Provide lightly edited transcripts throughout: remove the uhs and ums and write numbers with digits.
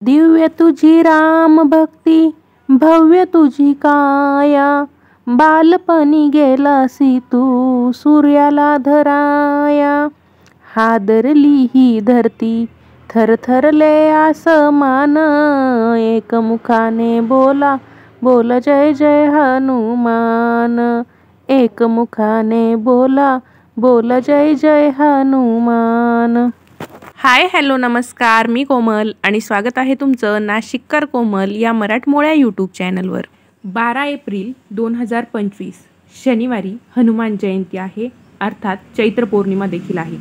दिव्य तुझी राम भक्ती, भव्य तुझी काया, बालपणी गेलासी तू सूर्याला धराया. हादरली ही धरती, थरथरले आसमान, एकमुखाने बोला बोल जय जय हनुमान. एकमुखाने बोला बोल जय जय हनुमान. हाय हॅलो नमस्कार, मी कोमल आणि स्वागत आहे तुमचं नाशिककर कोमल या मराठमोळ्या यूट्यूब चॅनलवर. 12 एप्रिल 2025 शनिवारी हनुमान जयंती आहे, अर्थात चैत्र पौर्णिमा देखील आहे.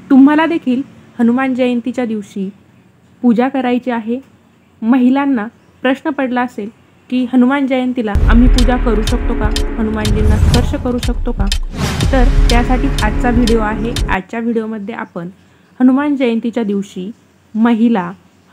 तुम्हाला देखील हनुमान जयंतीच्या दिवशी पूजा करायची आहे. महिलांना प्रश्न पडला असेल की हनुमान जयंतीला आम्ही पूजा करू शकतो का, हनुमानजींना स्पर्श करू शकतो का, तर त्यासाठी आजचा व्हिडिओ आहे. आजच्या व्हिडिओमध्ये आपण हनुमान जयंतीच्या दिवशी महिला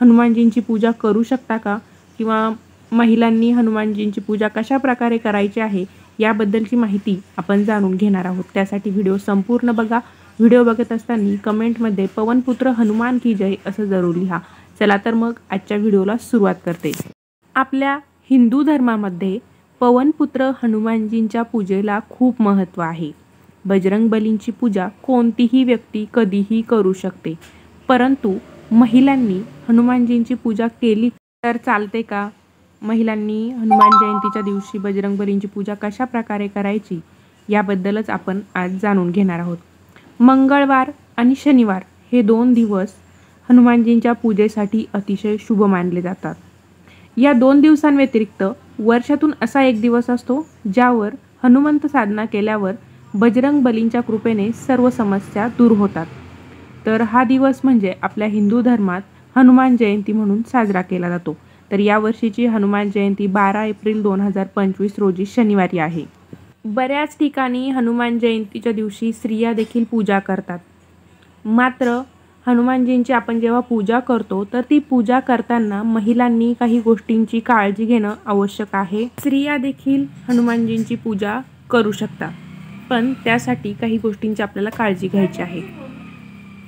हनुमानजींची पूजा करू शकता का, किंवा महिलांनी हनुमानजींची पूजा कशा प्रकारे करायची आहे याबद्दलची माहिती आपण जाणून घेणार आहोत. त्यासाठी व्हिडिओ संपूर्ण बघा. व्हिडिओ बघत असताना कमेंटमध्ये पवनपुत्र हनुमान की जय असं जरूर लिहा. चला तर मग आजच्या व्हिडिओला सुरुवात करते. आपल्या हिंदू धर्मामध्ये पवनपुत्र हनुमानजींच्या पूजेला खूप महत्त्व आहे. बजरंगबलींची पूजा कोणतीही व्यक्ती कधीही करू शकते, परंतु महिलांनी हनुमानजींची पूजा केली तर चालते का? महिलांनी हनुमान जयंतीच्या दिवशी बजरंगबलींची पूजा कशा प्रकारे करायची याबद्दलच आपण आज जाणून घेणार आहोत. मंगळवार आणि शनिवार हे 2 दिवस हनुमानजींच्या पूजेसाठी अतिशय शुभ मानले जातात. या 2 दिवसांव्यतिरिक्त वर्षातून असा एक दिवस असतो ज्यावर हनुमंत साधना केल्यावर बजरंगबलींच्या कृपेने सर्व समस्या दूर होतात. तर हा दिवस म्हणजे आपल्या हिंदू धर्मात हनुमान जयंती म्हणून साजरा केला जातो. तर यावर्षीची हनुमान जयंती 12 एप्रिल 2025 रोजी शनिवारी आहे. बऱ्याच ठिकाणी हनुमान जयंतीच्या दिवशी स्त्रिया देखील पूजा करतात. मात्र हनुमानजींची आपण जेव्हा पूजा करतो तर ती पूजा करताना महिलांनी काही गोष्टींची काळजी घेणं आवश्यक आहे. स्त्रिया देखील हनुमानजींची पूजा करू शकतात, पण त्यासाठी काही गोष्टींची आपल्याला काळजी घ्यायची आहे.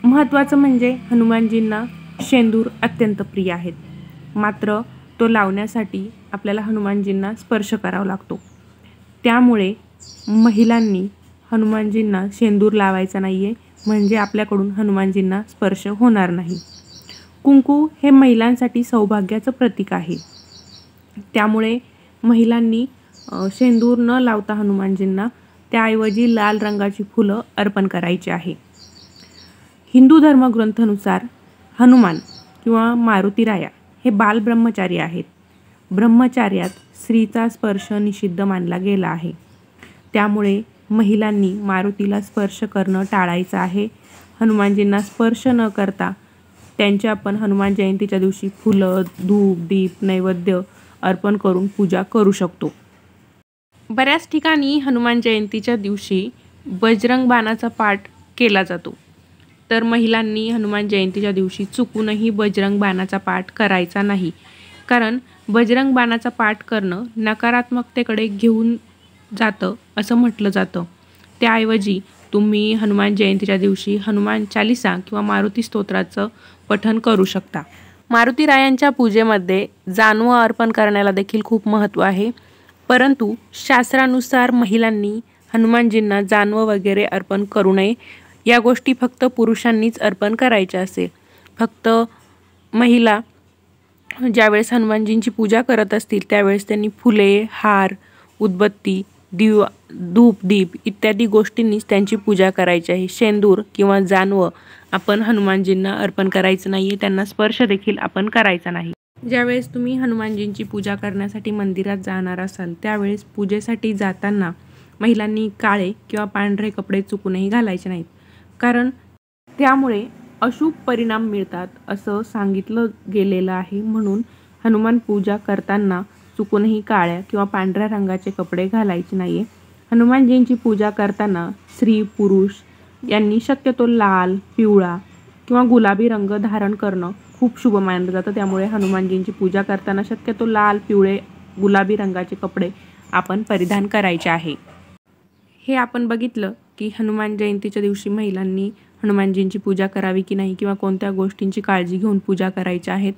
महत्त्वाचं म्हणजे हनुमानजींना शेंदूर अत्यंत प्रिय आहेत, मात्र तो लावण्यासाठी आपल्याला हनुमानजींना स्पर्श करावा लागतो. त्यामुळे महिलांनी हनुमानजींना शेंदूर लावायचा नाही आहे, म्हणजे आपल्याकडून हनुमानजींना स्पर्श होणार नाही. कुंकू हे महिलांसाठी सौभाग्याचं प्रतीक आहे, त्यामुळे महिलांनी शेंदूर न लावता हनुमानजींना त्याऐवजी लाल रंगाची फुलं अर्पण करायची आहे. हिंदू धर्मग्रंथानुसार हनुमान किंवा मारुतीराया हे बालब्रह्मचारी आहेत. ब्रह्मचार्यात स्त्रीचा स्पर्श निषिद्ध मानला गेला आहे, त्यामुळे महिलांनी मारुतीला स्पर्श करणं टाळायचं आहे. हनुमानजींना स्पर्श न करता त्यांची आपण हनुमान जयंतीच्या दिवशी फुलं, धूप, दीप, नैवेद्य अर्पण करून पूजा करू शकतो. बऱ्याच ठिकाणी हनुमान जयंतीच्या दिवशी बजरंग बाणाचा पाठ केला जातो, तर महिलांनी हनुमान जयंतीच्या दिवशी चुकूनही बजरंग बाणाचा पाठ करायचा नाही, कारण बजरंग बाणाचा पाठ करणं नकारात्मकतेकडे घेऊन जातं असं म्हटलं जातं. त्याऐवजी तुम्ही हनुमान जयंतीच्या दिवशी हनुमान चालीसा किंवा मारुती स्तोत्राचं पठण करू शकता. मारुतीरायांच्या पूजेमध्ये जानवं अर्पण करण्याला देखील खूप महत्त्व आहे, परंतु शास्त्रानुसार महिलांनी हनुमानजींना जानवं वगैरे अर्पण करू नये. या गोष्टी फक्त पुरुषांनीच अर्पण करायच्या असेल. फक्त महिला ज्यावेळेस हनुमानजींची पूजा करत असतील त्यावेळेस त्यांनी फुले, हार, उदबत्ती, दिवा, धूप, दीप इत्यादी गोष्टींनीच त्यांची पूजा करायची आहे. शेंदूर किंवा जानवं आपण हनुमानजींना अर्पण करायचं नाही आहे, त्यांना स्पर्श देखील आपण करायचा नाही. ज्यावेळेस तुम्ही हनुमानजींची पूजा करण्यासाठी मंदिरात जाणार असाल त्यावेळेस पूजेसाठी जाताना महिलांनी काळे किंवा पांढरे कपडे चुकूनही घालायचे नाहीत, कारण त्यामुळे अशुभ परिणाम मिळतात असं सांगितलं गेलेलं आहे. म्हणून हनुमान पूजा करताना चुकूनही काळ्या किंवा पांढऱ्या रंगाचे कपडे घालायचे नाही आहे. हनुमानजींची पूजा करताना स्त्री पुरुष यांनी शक्यतो लाल, पिवळा किंवा गुलाबी रंग धारण करणं खूप शुभ मानलं जातं. त्यामुळे हनुमानजींची पूजा करताना शक्यतो लाल, पिवळे, गुलाबी रंगाचे कपडे आपण परिधान करायचे आहे. हे आपण बघितलं की हनुमान जयंतीच्या दिवशी महिलांनी हनुमानजींची पूजा करावी की नाही, किंवा कोणत्या गोष्टींची काळजी घेऊन पूजा करायच्या आहेत.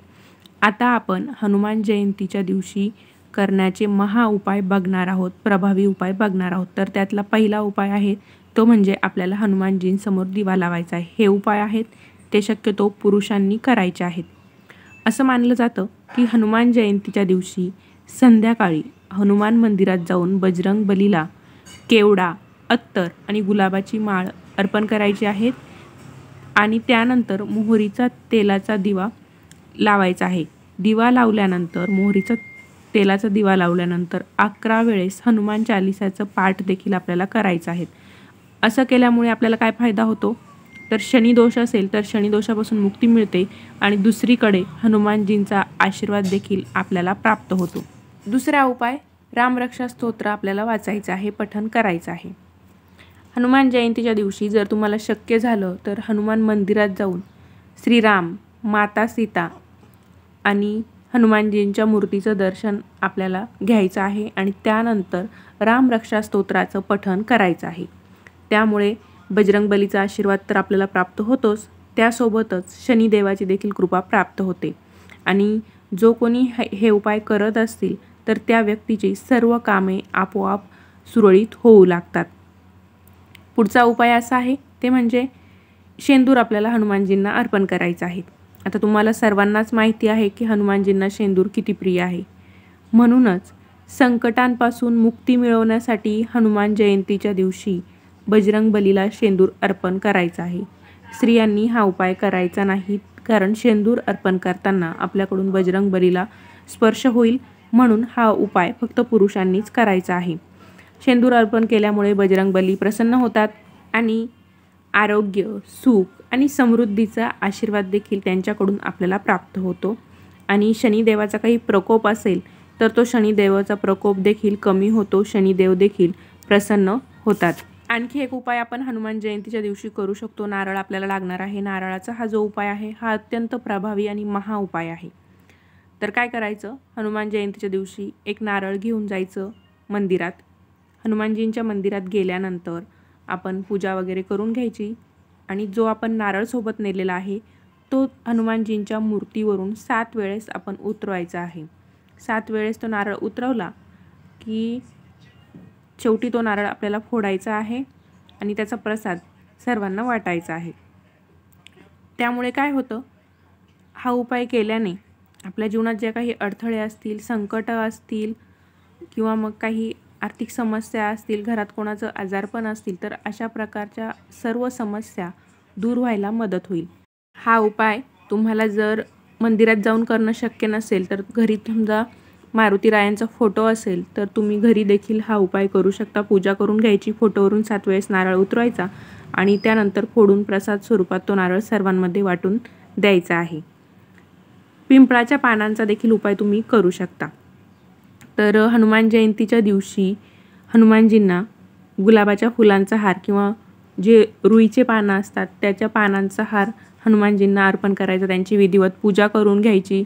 आता आपण हनुमान जयंतीच्या दिवशी करण्याचे उपाय बघणार आहोत, प्रभावी उपाय बघणार आहोत. तर त्यातला पहिला उपाय आहे तो म्हणजे आपल्याला हनुमानजींसमोर दिवा लावायचा आहे. हे उपाय आहेत ते शक्यतो पुरुषांनी करायचे आहेत. असं मानलं जातं की हनुमान जयंतीच्या दिवशी संध्याकाळी हनुमान मंदिरात जाऊन बजरंग बलीला केवडा, अत्तर आणि गुलाबाची माळ अर्पण करायची आहेत आणि त्यानंतर मोहरीचा तेलाचा दिवा लावायचा आहे. दिवा लावल्यानंतर मोहरीचा तेलाचा दिवा लावल्यानंतर 11 वेळेस हनुमान चालिसाचं पाठ देखील आपल्याला करायचं आहे. असं केल्यामुळे आपल्याला काय फायदा होतो तर शनिदोष असेल तर शनिदोषापासून मुक्ती मिळते आणि दुसरीकडे हनुमानजींचा आशीर्वाद देखील आपल्याला प्राप्त होतो. दुसरा उपाय रामरक्षा स्तोत्र आपल्याला वाचायचं आहे, पठण करायचं आहे. हनुमान जयंतीच्या दिवशी जर तुम्हाला शक्य झालं तर हनुमान मंदिरात जाऊन श्रीराम, माता सीता आणि हनुमानजींच्या मूर्तीचं दर्शन आपल्याला घ्यायचं आहे आणि त्यानंतर रामरक्षा स्तोत्राचं पठण करायचं आहे. त्यामुळे बजरंगबलीचा आशीर्वाद तर आपल्याला प्राप्त होतोच, त्यासोबतच शनिदेवाची देखील कृपा प्राप्त होते आणि जो कोणी हे उपाय करत असतील तर त्या व्यक्तीची सर्व कामे आपोआप सुरळीत होऊ लागतात. पुढचा उपाय असा आहे ते म्हणजे शेंदूर आपल्याला हनुमानजींना अर्पण करायचा आहे. आता तुम्हाला सर्वांनाच माहिती आहे की हनुमानजींना शेंदूर किती प्रिय आहे. म्हणूनच संकटांपासून मुक्ती मिळवण्यासाठी हनुमान जयंतीच्या दिवशी बजरंगबलीला शेंदूर अर्पण करायचा आहे. स्त्रियांनी हा उपाय करायचा नाही, कारण शेंदूर अर्पण करताना आपल्याकडून बजरंगबलीला स्पर्श होईल, म्हणून हा उपाय फक्त पुरुषांनीच करायचा आहे. शेंदूर अर्पण केल्यामुळे बजरंगबली प्रसन्न होतात आणि आरोग्य, सुख आणि समृद्धीचा आशीर्वाद देखील त्यांच्याकडून आपल्याला प्राप्त होतो आणि शनिदेवाचा काही प्रकोप असेल तर तो शनिदेवाचा प्रकोप देखील कमी होतो, शनिदेव देखील प्रसन्न होतात. आणखी एक उपाय आपण हनुमान जयंतीच्या दिवशी करू शकतो. नारळ आपल्याला लागणार आहे. नारळाचा हा जो उपाय आहे हा अत्यंत प्रभावी आणि उपाय आहे. तर काय करायचं, हनुमान जयंतीच्या दिवशी एक नारळ घेऊन जायचं मंदिरात. हनुमानजींच्या मंदिरात गेल्यानंतर आपण पूजा वगैरे करून घ्यायची आणि जो आपण नारळ सोबत नेलेला आहे तो हनुमानजींच्या मूर्तीवरून 7 वेळेस आपण उतरवायचा आहे. 7 वेळेस तो नारळ उतरवला की शेवटी तो नारळ आपल्याला फोडायचा आहे आणि त्याचा प्रसाद सर्वांना वाटायचा आहे. त्यामुळे काय होतं, हा उपाय केल्याने आपल्या जीवनात जे काही अडथळे असतील, संकट असतील किंवा मग काही आर्थिक समस्या असतील, घरात कोणाचं आजारपण असतील तर अशा प्रकारच्या सर्व समस्या दूर व्हायला मदत होईल. हा उपाय तुम्हाला जर मंदिरात जाऊन करणं शक्य नसेल तर घरी समजा मारुतीरायांचा फोटो असेल तर तुम्ही घरी देखील हा उपाय करू शकता. पूजा करून घ्यायची, फोटोवरून 7 वेळेस नारळ उतरवायचा आणि त्यानंतर फोडून प्रसाद स्वरूपात तो नारळ सर्वांमध्ये वाटून द्यायचा आहे. पिंपळाच्या पानांचा देखील उपाय तुम्ही करू शकता. तर हनुमान जयंतीच्या दिवशी हनुमानजींना गुलाबाच्या फुलांचा हार किंवा जे रुईचे पानं असतात त्याच्या पानांचा हार हनुमानजींना अर्पण करायचा, त्यांची विधिवत पूजा करून घ्यायची.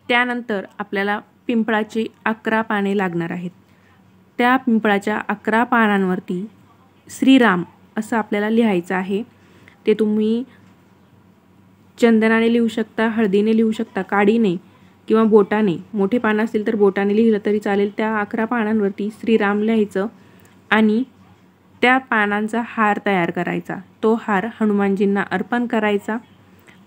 त्यानंतर आपल्याला पिंपळाची 11 पाने लागणार आहेत. त्या पिंपळाच्या 11 पानांवरती श्रीराम असं आपल्याला लिहायचं आहे. ते तुम्ही चंदनाने लिहू शकता, हळदीने लिहू शकता, काडीने किंवा बोटाने. मोठे पानं असतील तर बोटाने लिहिलं तरी चालेल. त्या 11 पानांवरती श्रीराम लिहायचं आणि त्या पानांचा हार तयार करायचा. तो हार हनुमानजींना अर्पण करायचा.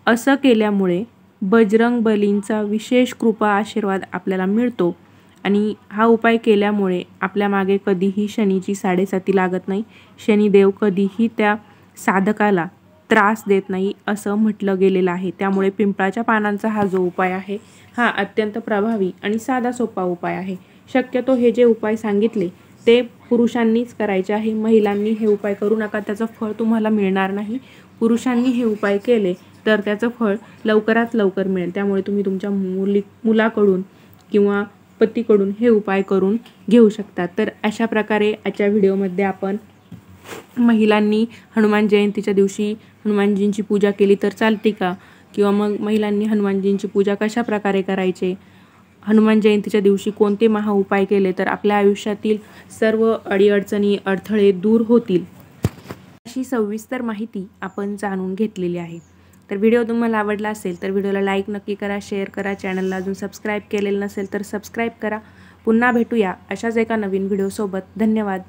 असं केल्यामुळे बजरंगबलींचा विशेष कृपा आशीर्वाद आपल्याला मिळतो आणि हा उपाय केल्यामुळे आपल्या मागे कधीही शनीची साडेसाती लागत नाही. शनिदेव कधीही त्या साधकाला त्रास देत नाही असं म्हटलं गेलेलं आहे. त्यामुळे पिंपळाच्या पानांचा हा जो उपाय आहे हा अत्यंत प्रभावी आणि साधा सोपा उपाय आहे. शक्यतो हे जे उपाय सांगितले ते पुरुषांनीच करायचे आहे. महिलांनी हे उपाय करू नका, त्याचं फळ तुम्हाला मिळणार नाही. पुरुषांनी हे उपाय केले तर त्याचं फळ लवकरात लवकर मिळेल. त्यामुळे तुम्ही तुमच्या मुलाकडून किंवा पतीकडून हे उपाय करून घेऊ शकता. तर अशा प्रकारे आजच्या व्हिडिओमध्ये आपण महिलांनी हनुमान जयंतीच्या दिवशी हनुमानजींची पूजा केली तर चालते का, किंवा मग महिलांनी हनुमानजींची पूजा कशा प्रकारे करायचे, हनुमान जयंतीच्या दिवशी कोणते उपाय केले तर आपल्या आयुष्यातील सर्व अडीअडचणी, अडथळे दूर होतील, अशी सविस्तर माहिती आपण जाणून घेतलेली आहे. तर व्हिडिओ तुम्हाला आवडला असेल तर व्हिडिओला लाईक नक्की करा, शेअर करा, चॅनलला अजून सबस्क्राईब केलेलं नसेल तर सबस्क्राईब करा. पुन्हा भेटूया अशाच एका नवीन व्हिडिओसोबत. धन्यवाद.